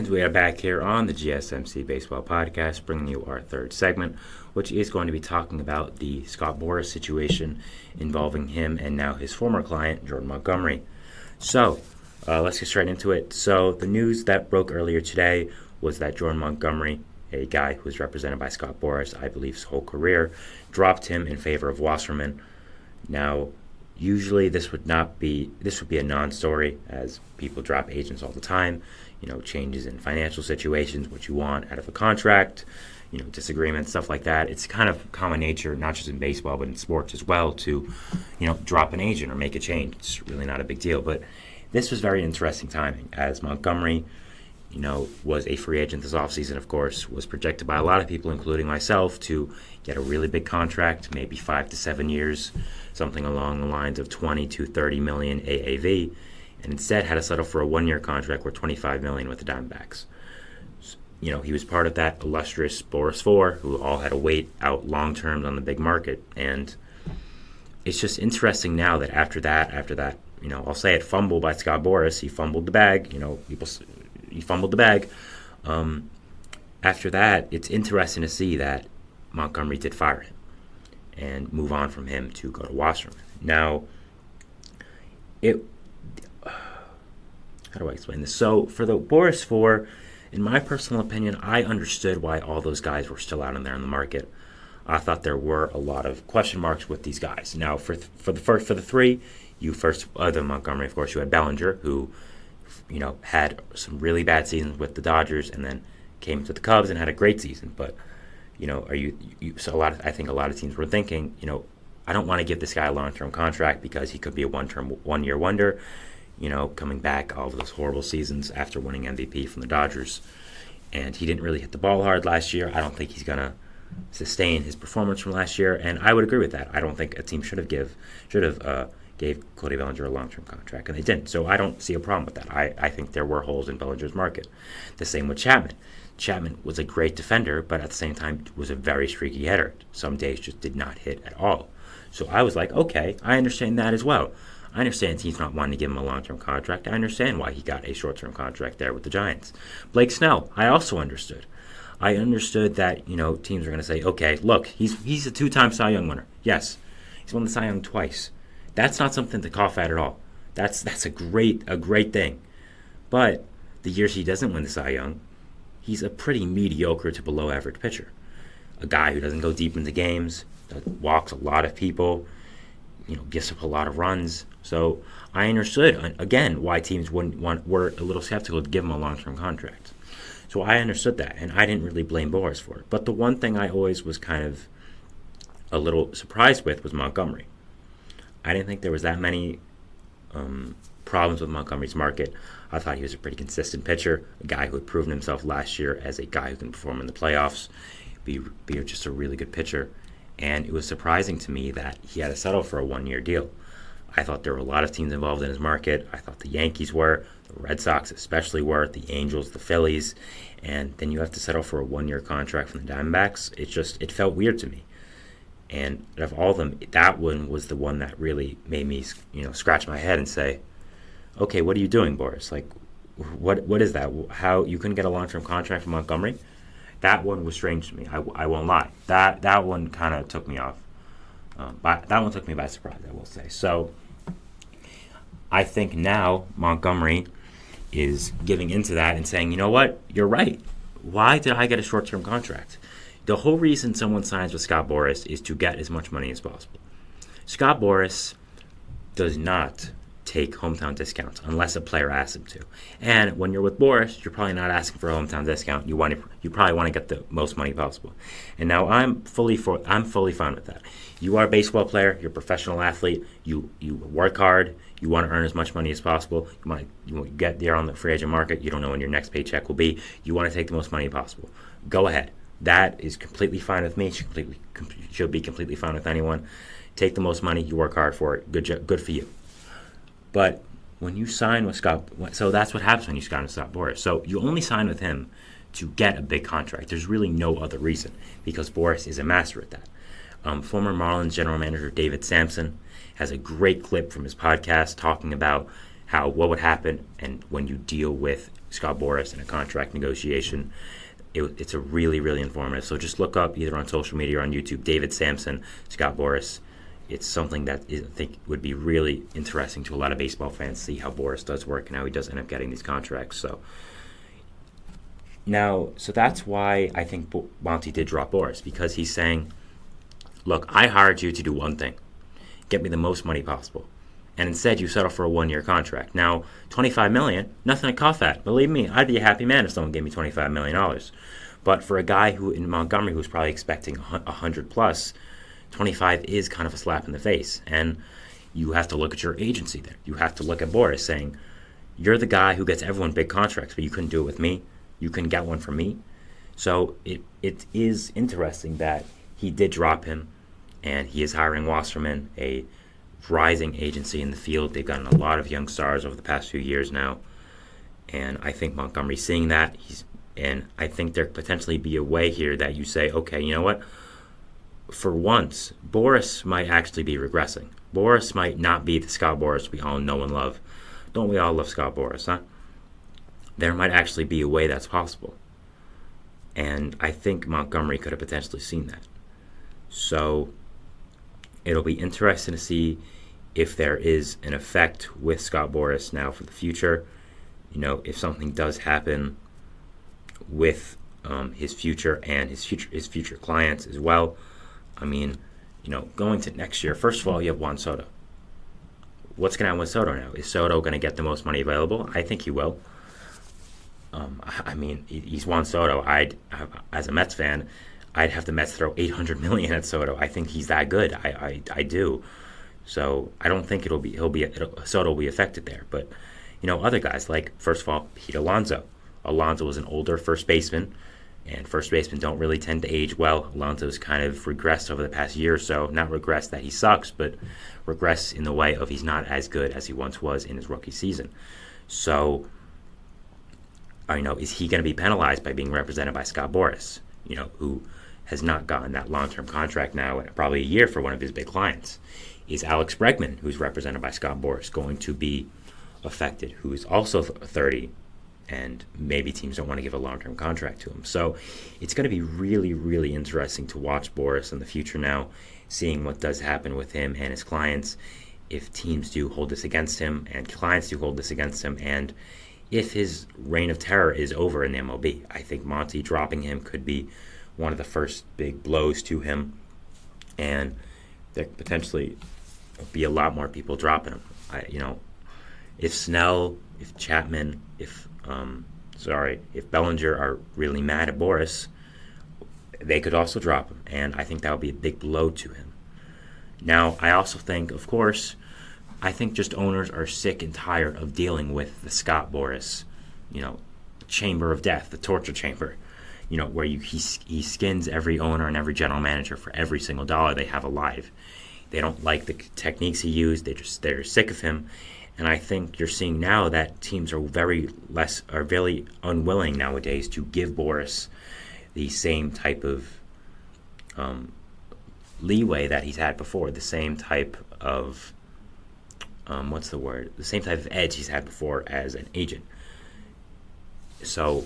And we are back here on the GSMC Baseball Podcast, bringing you our third segment, which is going to be talking about the Scott Boras situation involving him and now his former client, Jordan Montgomery. So, let's get straight into it. So, the news that broke earlier today was that Jordan Montgomery, a guy who was represented by Scott Boras, I believe his whole career, dropped him in favor of Wasserman. Now, usually this would be a non-story, as people drop agents all the time. Changes in financial situations, what you want out of a contract, disagreements, stuff like that. It's kind of common nature, not just in baseball, but in sports as well, to, drop an agent or make a change. It's really not a big deal. But this was very interesting timing, as Montgomery, was a free agent this offseason, of course, was projected by a lot of people, including myself, to get a really big contract, maybe 5 to 7 years, something along the lines of 20 to 30 million AAV, and instead had to settle for a 1-year contract worth $25 million with the Diamondbacks. He was part of that illustrious Boras 4, who all had to wait out long terms on the big market, and it's just interesting now that after that, I'll say it, fumble by Scott Boras, he fumbled the bag, he fumbled the bag. After that, it's interesting to see that Montgomery did fire him and move on from him to go to Wasserman. Now, how do I explain this? So, for the Boras 4, in my personal opinion, I understood why all those guys were still out in there in the market. I thought there were a lot of question marks with these guys. Now, for the three, the Montgomery, of course, you had Bellinger, who had some really bad seasons with the Dodgers, and then came to the Cubs and had a great season. But I think a lot of teams were thinking, I don't want to give this guy a long-term contract because he could be a one-year wonder. Coming back all of those horrible seasons after winning MVP from the Dodgers, and he didn't really hit the ball hard last year. I don't think he's gonna sustain his performance from last year, and I would agree with that. I don't think a team should have gave Cody Bellinger a long-term contract, and they didn't. So I don't see a problem with that. I think there were holes in Bellinger's market. The same with Chapman. Chapman was a great defender, but at the same time was a very streaky hitter. Some days just did not hit at all. So I was like, okay, I understand that as well. I understand teams not wanting to give him a long-term contract. I understand why he got a short-term contract there with the Giants. Blake Snell, I also understood. I understood that, teams are going to say, okay, look, he's a 2-time Cy Young winner. Yes, he's won the Cy Young twice. That's not something to cough at all. That's a great thing. But the years he doesn't win the Cy Young, he's a pretty mediocre to below-average pitcher. A guy who doesn't go deep into games, walks a lot of people, gives up a lot of runs. So I understood, again, why teams were a little skeptical to give him a long-term contract. So I understood that, and I didn't really blame Boras for it. But the one thing I always was kind of a little surprised with was Montgomery. I didn't think there was that many problems with Montgomery's market. I thought he was a pretty consistent pitcher, a guy who had proven himself last year as a guy who can perform in the playoffs, be just a really good pitcher. And it was surprising to me that he had to settle for a 1-year deal. I thought there were a lot of teams involved in his market. I thought the Yankees were, the Red Sox especially were, the Angels, the Phillies, and then you have to settle for a 1-year contract from the Diamondbacks. It felt weird to me. And of all of them, that one was the one that really made me, scratch my head and say, okay, what are you doing, Boras? Like, what is that? How you couldn't get a long-term contract from Montgomery? That one was strange to me. I won't lie. That one kind of took me off. That one took me by surprise, I will say. So I think now Montgomery is giving into that and saying, you know what? You're right. Why did I get a short-term contract? The whole reason someone signs with Scott Boras is to get as much money as possible. Scott Boras does not take hometown discounts unless a player asks him to. And when you're with Boras, you're probably not asking for a hometown discount. You probably want to get the most money possible. And now I'm fully fine with that. You are a baseball player. You're a professional athlete. You work hard. You want to earn as much money as possible. You get there on the free agent market. You don't know when your next paycheck will be. You want to take the most money possible. Go ahead. That is completely fine with me. Should be completely fine with anyone. Take the most money. You work hard for it. Good for you. But when you sign with so that's what happens when you sign with Scott Boras. So you only sign with him to get a big contract. There's really no other reason because Boras is a master at that. Former Marlins general manager David Sampson has a great clip from his podcast talking about what would happen and when you deal with Scott Boras in a contract negotiation. It's a really, really informative. So just look up either on social media or on YouTube, David Sampson, Scott Boras. It's something that I think would be really interesting to a lot of baseball fans, see how Boras does work and how he does end up getting these contracts. So that's why I think Monty did drop Boras, because he's saying, look, I hired you to do one thing, get me the most money possible. And instead you settle for a 1-year contract. Now, $25 million, nothing to cough at. Believe me, I'd be a happy man if someone gave me $25 million. But for a guy who in Montgomery who's probably expecting 100 plus, 25 is kind of a slap in the face. And you have to look at your agency there. You have to look at Boras saying, you're the guy who gets everyone big contracts, but you couldn't do it with me. You couldn't get one from me. So it is interesting that he did drop him, and he is hiring Wasserman, a rising agency in the field. They've gotten a lot of young stars over the past few years now, and I think Montgomery's seeing that. And I think there could potentially be a way here that you say, okay, you know what? For once, Boras might actually be regressing. Boras might not be the Scott Boras we all know and love. Don't we all love Scott Boras, huh? There might actually be a way that's possible. And I think Montgomery could have potentially seen that. So it'll be interesting to see if there is an effect with Scott Boras now for the future. If something does happen with his future and his future clients as well. I mean, going to next year, first of all, you have Juan Soto. What's going to happen with Soto now? Is Soto going to get the most money available? I think he will. I mean, he's Juan Soto. As a Mets fan, I'd have the Mets throw $800 million at Soto. I think he's that good. I do. So I don't think Soto will be affected there. But other guys, like, first of all, Pete Alonso. Alonso was an older first baseman, and first basemen don't really tend to age well. Alonso's kind of regressed over the past year or so. Not regressed that he sucks, but regressed in the way of he's not as good as he once was in his rookie season. So, is he going to be penalized by being represented by Scott Boras, who has not gotten that long-term contract now, probably a year for one of his big clients? Is Alex Bregman, who's represented by Scott Boras, going to be affected, who is also 30, and maybe teams don't want to give a long-term contract to him? So it's going to be really, really interesting to watch Boras in the future now, seeing what does happen with him and his clients, if teams do hold this against him and clients do hold this against him, and if his reign of terror is over in the MLB. I think Monty dropping him could be one of the first big blows to him, and there could potentially be a lot more people dropping him. If Snell, if Chapman, if Bellinger are really mad at Boras, they could also drop him, and I think that would be a big blow to him. Now, I also think, of course, just owners are sick and tired of dealing with the Scott Boras, chamber of death, the torture chamber, where he skins every owner and every general manager for every single dollar they have alive. They don't like the techniques he used. They're sick of him. And I think you're seeing now that teams are very unwilling nowadays to give Boras the same type of leeway that he's had before, the same type of the same type of edge he's had before as an agent. So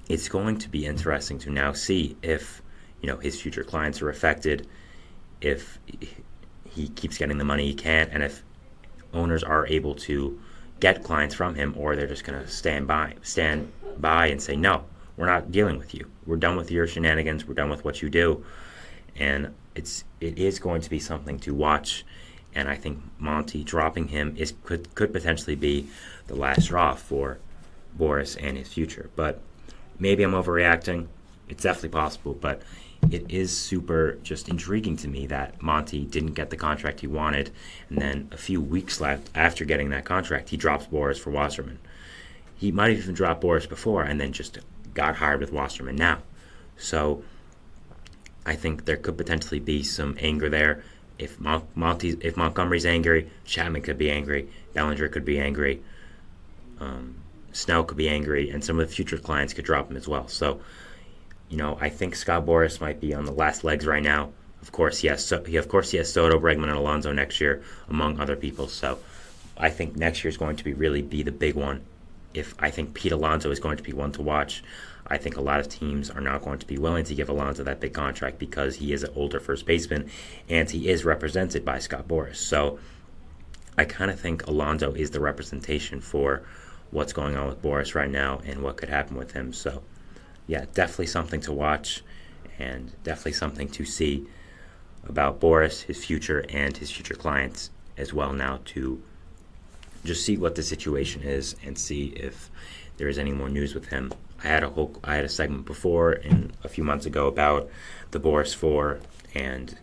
it's going to be interesting to now see if his future clients are affected, if he keeps getting the money he can, and if owners are able to get clients from him, or they're just going to stand by and say, no, we're not dealing with you. We're done with your shenanigans. We're done with what you do. And it is going to be something to watch. And I think Monty dropping him could potentially be the last straw for Boras and his future. But maybe I'm overreacting. It's definitely possible. But it is super just intriguing to me that Monty didn't get the contract he wanted, and then a few weeks left after getting that contract, he drops Boras for Wasserman. He might have even dropped Boras before and then just got hired with Wasserman now. So I think there could potentially be some anger there. If Montgomery's angry, Chapman could be angry, Bellinger could be angry, Snell could be angry, and some of the future clients could drop him as well. So I think Scott Boras might be on the last legs right now. Of course, he has Soto, Bregman, and Alonso next year, among other people. So I think next year is going to really be the big one if I think Pete Alonso is going to be one to watch. I think a lot of teams are not going to be willing to give Alonso that big contract because he is an older first baseman and he is represented by Scott Boras. So I kind of think Alonso is the representation for what's going on with Boras right now and what could happen with him. So yeah, definitely something to watch and definitely something to see about Boras, his future, and his future clients as well now, to just see what the situation is and see if there is any more news with him. I had a segment before a few months ago about the Boras 4 and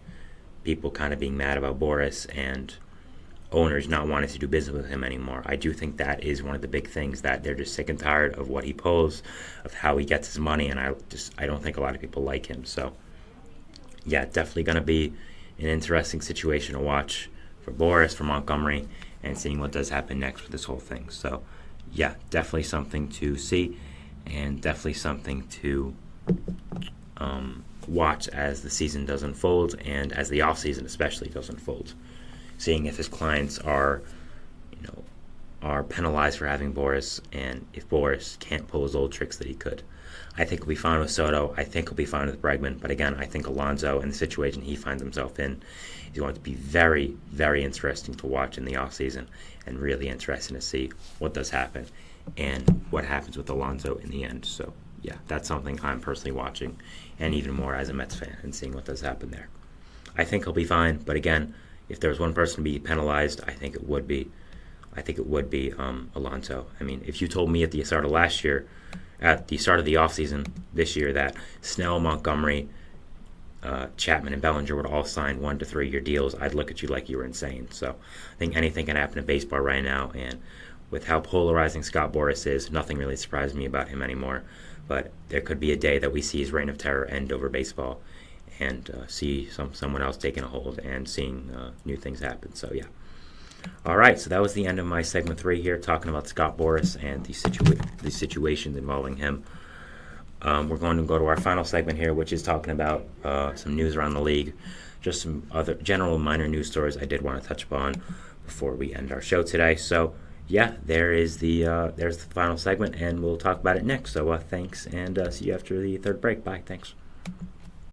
people kind of being mad about Boras and owners not wanting to do business with him anymore. I do think that is one of the big things, that they're just sick and tired of what he pulls, of how he gets his money, and I don't think a lot of people like him. So yeah, definitely going to be an interesting situation to watch for Boras, for Montgomery, and seeing what does happen next with this whole thing. So yeah, definitely something to see and definitely something to watch as the season does unfold and as the off season especially does unfold. Seeing if his clients are penalized for having Boras, and if Boras can't pull his old tricks that he could. I think he'll be fine with Soto. I think he'll be fine with Bregman. But again, I think Alonso and the situation he finds himself in is going to be very, very interesting to watch in the offseason, and really interesting to see what does happen and what happens with Alonso in the end. So yeah, that's something I'm personally watching, and even more as a Mets fan, and seeing what does happen there. I think he'll be fine, but again, if there's one person to be penalized, I think it would be Alonso. I mean, if you told me at the start of last year, at the start of the offseason this year, that Snell, Montgomery, Chapman, and Bellinger would all sign 1 to 3 year deals, I'd look at you like you were insane. So I think anything can happen in baseball right now, and with how polarizing Scott Boras is, nothing really surprises me about him anymore. But there could be a day that we see his reign of terror end over baseball, and see someone else taking a hold and seeing new things happen. So yeah. All right, so that was the end of my segment 3 here, talking about Scott Boras and the situations involving him. We're going to go to our final segment here, which is talking about some news around the league, just some other general minor news stories I did want to touch upon before we end our show today. So yeah, there's the final segment, and we'll talk about it next. So thanks, and see you after the third break. Bye. Thanks.